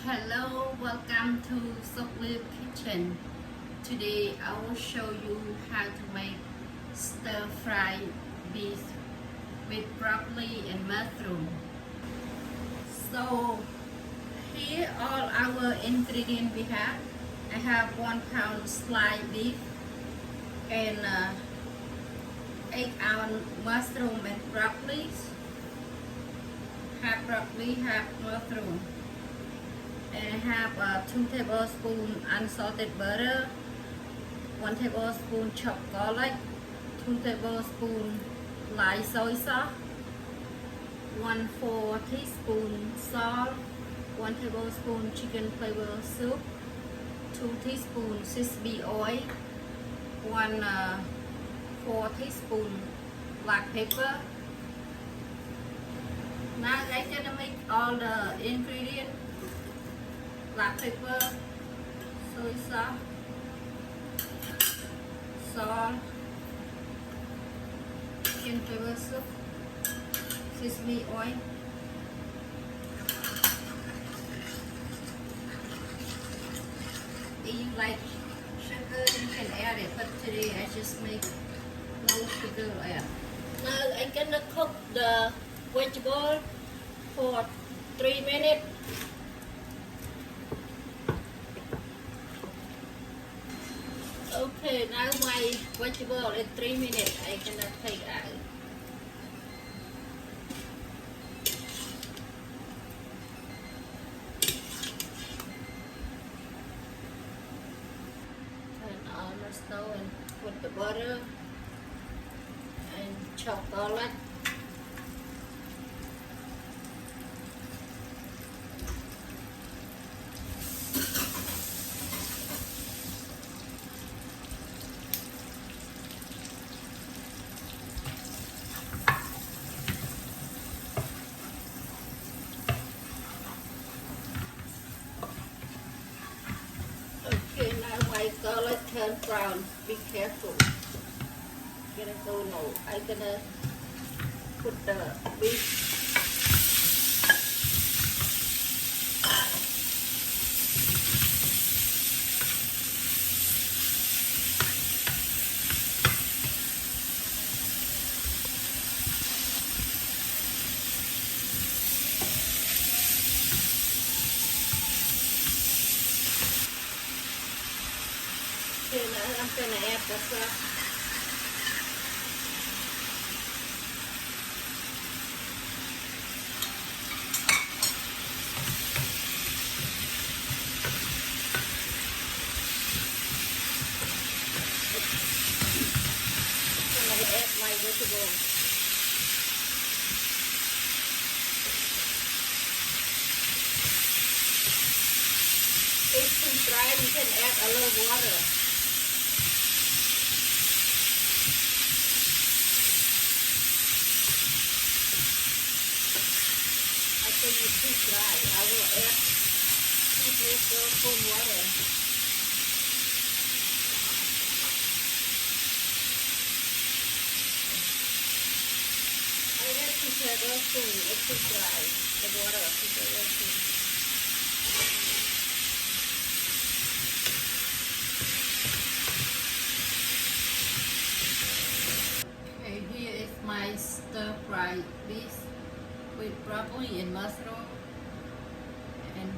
Hello, welcome to Sokliv Kitchen. Today I will show you how to make stir fry beef with broccoli and mushroom. So here all our ingredients we have. I have 1 pound sliced beef and 8-ounce mushroom and broccoli. Half broccoli, half mushroom. And I have 2 tablespoons unsalted butter, 1 tablespoon chopped garlic, 2 tablespoons light soy sauce, 1/4 teaspoon salt, 1 tablespoon chicken flavor soup, 2 teaspoons sesame oil, 1/4 teaspoon black pepper. Now I'm gonna make all the ingredients. Black pepper, soy sauce, salt, chicken flavor soup, sesame oil. If you like sugar, you can add it, but today I just make no sugar add. Now I'm gonna cook the vegetable for 3 minutes. Okay, now my vegetable in 3 minutes. I cannot take out. Turn on the stove and put the butter and chop garlic. Okay, now my garlic turn brown. Be careful. Gonna go low. I'm gonna put the beef. Okay, now I'm gonna add the sauce. I'm gonna add my vegetables. If too dry, you can add a little water. I think it's too dry. I will add 2 tablespoons water. I add 2 tablespoons. It's too dry. The water, 2 tablespoons. Okay, here is my stir fried beef with broccoli and mushroom and